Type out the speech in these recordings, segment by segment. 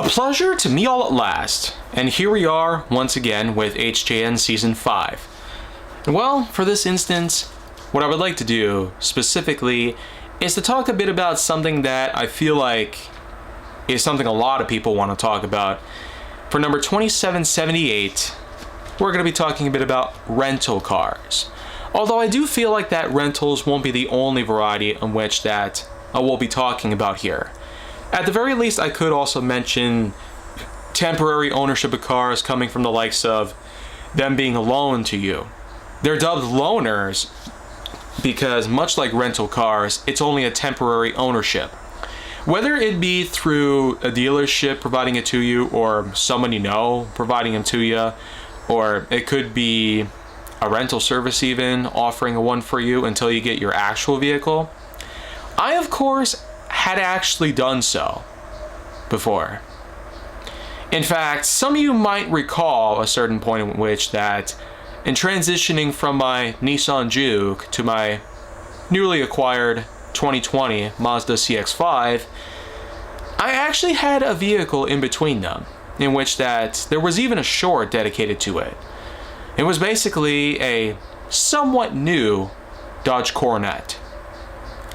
pleasure to meet all at last, and here we are once again with HJN Season 5. Well, for this instance, what I would like to do specifically is to talk a bit about something that I feel like is something a lot of people want to talk about. For number 2778, we're going to be talking a bit about rental cars. Although I do feel like that rentals won't be the only variety in which that I will be talking about here. At the very least, I could also mention temporary ownership of cars coming from the likes of them being loaned to you. They're dubbed loaners because, much like rental cars, it's only a temporary ownership. Whether it be through a dealership providing it to you or someone you know providing them to you, or it could be a rental service even offering a one for you until you get your actual vehicle. I, of course, had actually done so before. In fact, some of you might recall a certain point in which that in transitioning from my Nissan Juke to my newly acquired 2020 Mazda CX-5, I actually had a vehicle in between them, in which that there was even a short dedicated to it. It was basically a somewhat new Dodge Coronet.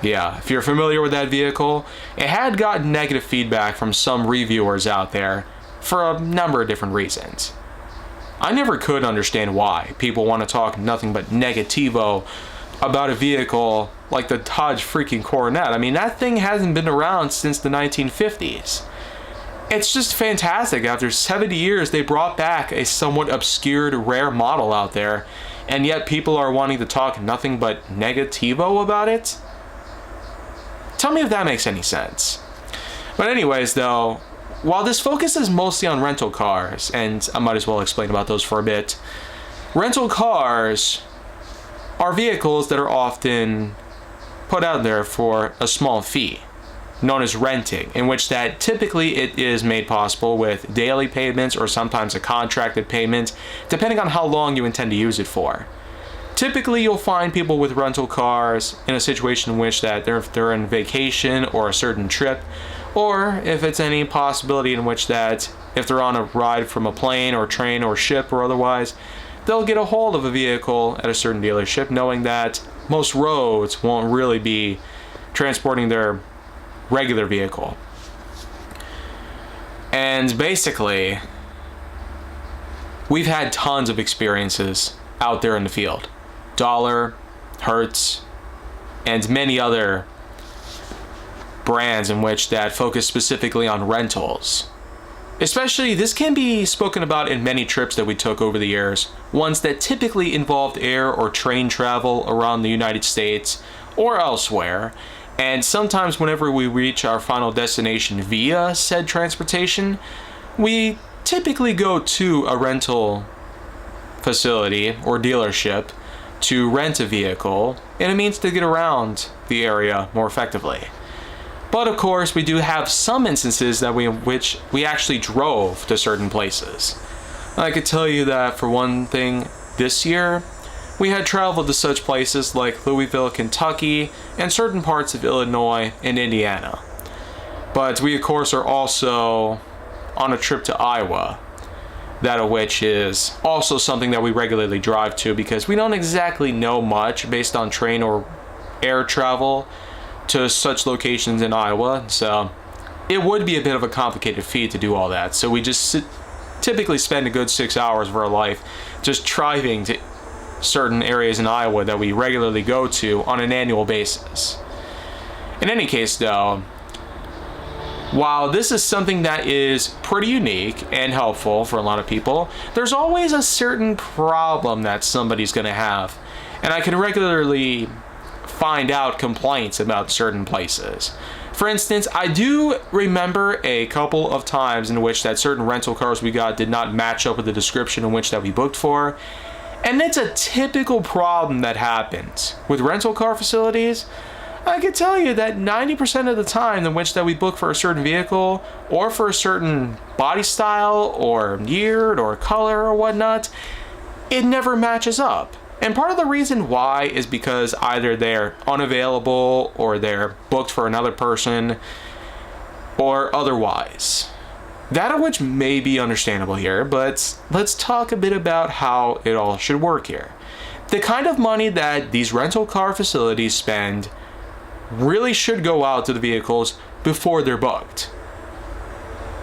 Yeah, if you're familiar with that vehicle, it had gotten negative feedback from some reviewers out there for a number of different reasons. I never could understand why people want to talk nothing but negativo about a vehicle like the Dodge freaking Coronet. I mean, that thing hasn't been around since the 1950s. It's just fantastic. After 70 years, they brought back a somewhat obscured, rare model out there, and yet people are wanting to talk nothing but negativo about it? Tell me if that makes any sense. But anyways, though, while this focuses mostly on rental cars, and I might as well explain about those for a bit, rental cars are vehicles that are often put out there for a small fee, known as renting, in which that typically it is made possible with daily payments or sometimes a contracted payment, depending on how long you intend to use it for. Typically, you'll find people with rental cars in a situation in which that they're on vacation or a certain trip, or if it's any possibility in which that if they're on a ride from a plane or train or ship or otherwise, they'll get a hold of a vehicle at a certain dealership, knowing that most roads won't really be transporting their regular vehicle. And basically, we've had tons of experiences out there in the field. Dollar, Hertz, and many other brands in which that focus specifically on rentals. Especially, this can be spoken about in many trips that we took over the years, ones that typically involved air or train travel around the United States or elsewhere, and sometimes whenever we reach our final destination via said transportation, we typically go to a rental facility or dealership to rent a vehicle, and it means to get around the area more effectively. But of course, we do have some instances that which we actually drove to certain places. I could tell you that for one thing, this year, we had traveled to such places like Louisville, Kentucky, and certain parts of Illinois and Indiana. But we of course are also on a trip to Iowa, that of which is also something that we regularly drive to because we don't exactly know much based on train or air travel to such locations in Iowa, so it would be a bit of a complicated feat to do all that. So we just typically spend a good 6 hours of our life just driving to certain areas in Iowa that we regularly go to on an annual basis. In any case, though, while this is something that is pretty unique and helpful for a lot of people, there's always a certain problem that somebody's going to have. And I can regularly find out complaints about certain places. For instance, I do remember a couple of times in which that certain rental cars we got did not match up with the description in which that we booked for. And it's a typical problem that happens with rental car facilities. I can tell you that 90% of the time in which that we book for a certain vehicle or for a certain body style or year or color or whatnot, it never matches up. And part of the reason why is because either they're unavailable or they're booked for another person or otherwise. That of which may be understandable here, but let's talk a bit about how it all should work here. The kind of money that these rental car facilities spend really should go out to the vehicles before they're booked.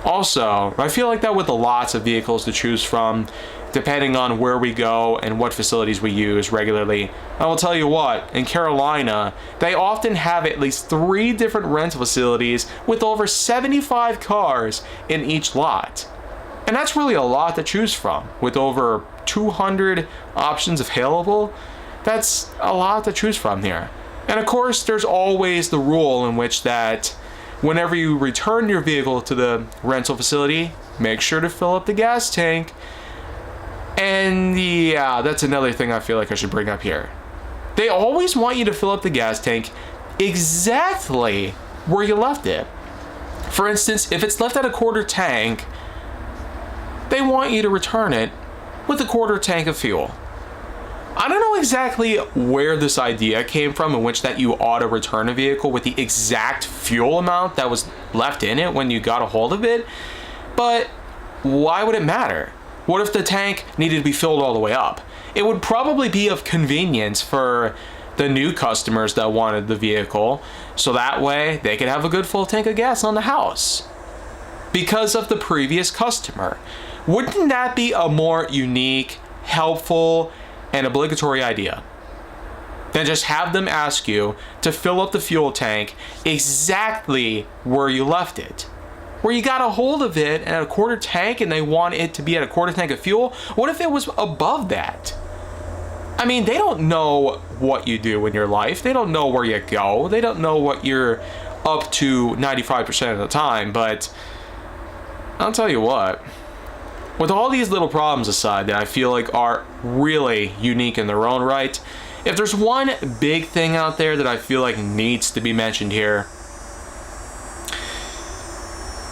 Also, I feel like that with lots of vehicles to choose from, depending on where we go and what facilities we use regularly, I will tell you what, in Carolina, they often have at least 3 different rental facilities with over 75 cars in each lot. And that's really a lot to choose from. With over 200 options available, that's a lot to choose from here. And of course, there's always the rule in which that whenever you return your vehicle to the rental facility, make sure to fill up the gas tank. And yeah, that's another thing I feel like I should bring up here. They always want you to fill up the gas tank exactly where you left it. For instance, if it's left at a quarter tank, they want you to return it with a quarter tank of fuel. I don't know exactly where this idea came from in which that you ought to return a vehicle with the exact fuel amount that was left in it when you got a hold of it, but why would it matter? What if the tank needed to be filled all the way up? It would probably be of convenience for the new customers that wanted the vehicle, so that way they could have a good full tank of gas on the house because of the previous customer. Wouldn't that be a more unique, helpful, and obligatory idea than just have them ask you to fill up the fuel tank exactly where you left it? Where you got a hold of it at a quarter tank and they want it to be at a quarter tank of fuel? What if it was above that? I mean, they don't know what you do in your life. They don't know where you go. They don't know what you're up to 95% of the time. But I'll tell you what, with all these little problems aside that I feel like are really unique in their own right, if there's one big thing out there that I feel like needs to be mentioned here,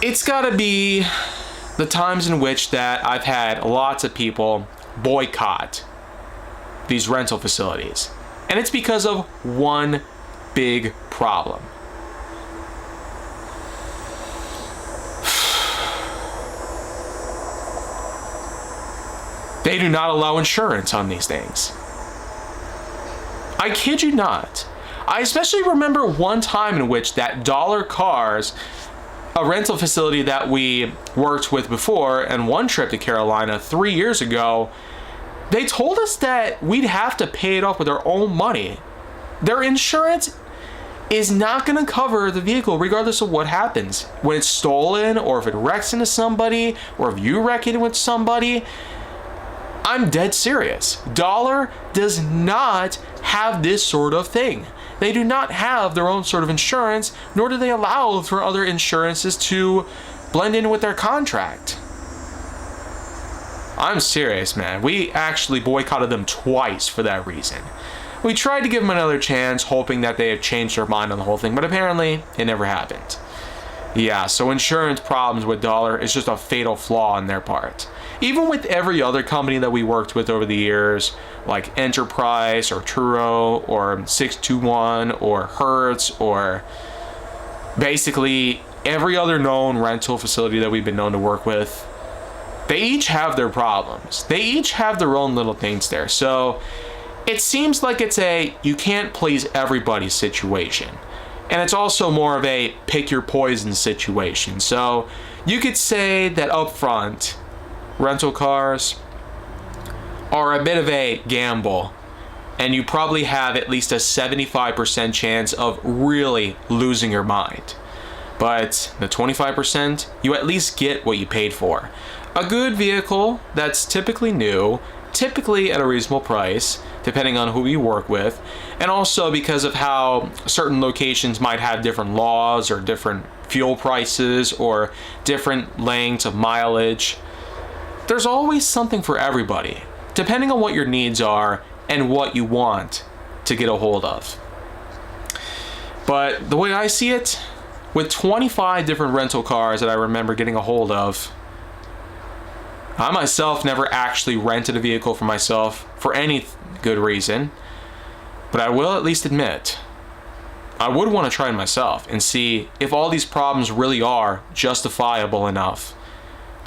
it's gotta be the times in which that I've had lots of people boycott these rental facilities. And it's because of one big problem. They do not allow insurance on these things. I kid you not. I especially remember one time in which that Dollar Cars, a rental facility that we worked with before, and one trip to Carolina 3 years ago, they told us that we'd have to pay it off with our own money. Their insurance is not going to cover the vehicle regardless of what happens. When it's stolen, or if it wrecks into somebody, or if you wreck it with somebody. I'm dead serious. Dollar does not have this sort of thing. They do not have their own sort of insurance, nor do they allow for other insurances to blend in with their contract. I'm serious, man. We actually boycotted them twice for that reason. We tried to give them another chance, hoping that they had changed their mind on the whole thing, but apparently it never happened. Yeah, so insurance problems with Dollar is just a fatal flaw on their part. Even with every other company that we worked with over the years, like Enterprise or Turo or 621 or Hertz or basically every other known rental facility that we've been known to work with, they each have their problems. They each have their own little things there. So it seems like it's a you can't please everybody situation. And it's also more of a pick your poison situation. So you could say that up front, rental cars are a bit of a gamble, and you probably have at least a 75% chance of really losing your mind. But the 25%, you at least get what you paid for. A good vehicle that's typically new, typically at a reasonable price, depending on who you work with, and also because of how certain locations might have different laws or different fuel prices or different lengths of mileage. There's always something for everybody, depending on what your needs are and what you want to get a hold of. But the way I see it, with 25 different rental cars that I remember getting a hold of, I myself never actually rented a vehicle for myself for any good reason, but I will at least admit, I would want to try it myself and see if all these problems really are justifiable enough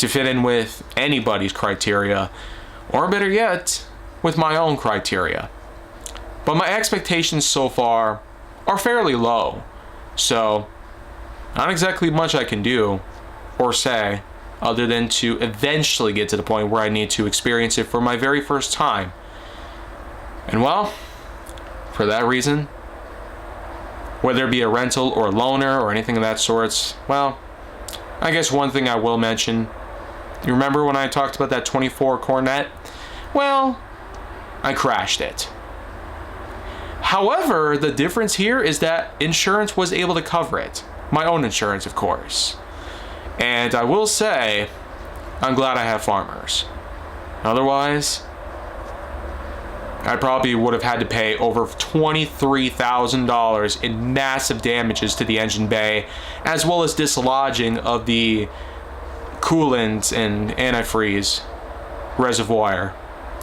to fit in with anybody's criteria, or better yet, with my own criteria. But my expectations so far are fairly low, so not exactly much I can do or say other than to eventually get to the point where I need to experience it for my very first time. And well, for that reason, whether it be a rental or a loaner or anything of that sort, well, I guess one thing I will mention, you remember when I talked about that 24 Cornet? Well, I crashed it. However, the difference here is that insurance was able to cover it. My own insurance, of course. And I will say, I'm glad I have Farmers. Otherwise, I probably would have had to pay over $23,000 in massive damages to the engine bay, as well as dislodging of the coolant and antifreeze reservoir.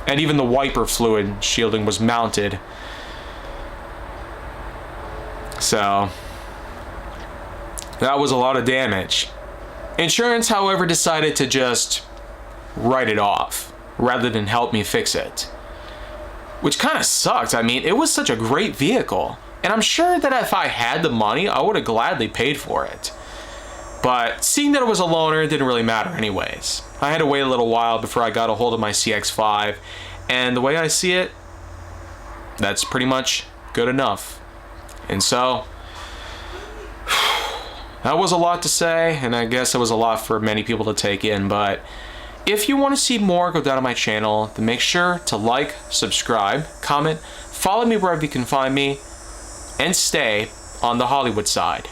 And even the wiper fluid shielding was mounted. So, that was a lot of damage. Insurance, however, decided to just write it off rather than help me fix it. Which kind of sucked. I mean, it was such a great vehicle. And I'm sure that if I had the money, I would have gladly paid for it. But seeing that it was a loaner, it didn't really matter anyways. I had to wait a little while before I got a hold of my CX-5. And the way I see it, that's pretty much good enough. And so, that was a lot to say, and I guess it was a lot for many people to take in, but if you want to see more go down on my channel, then make sure to like, subscribe, comment, follow me wherever you can find me, and stay on the Hollywood side.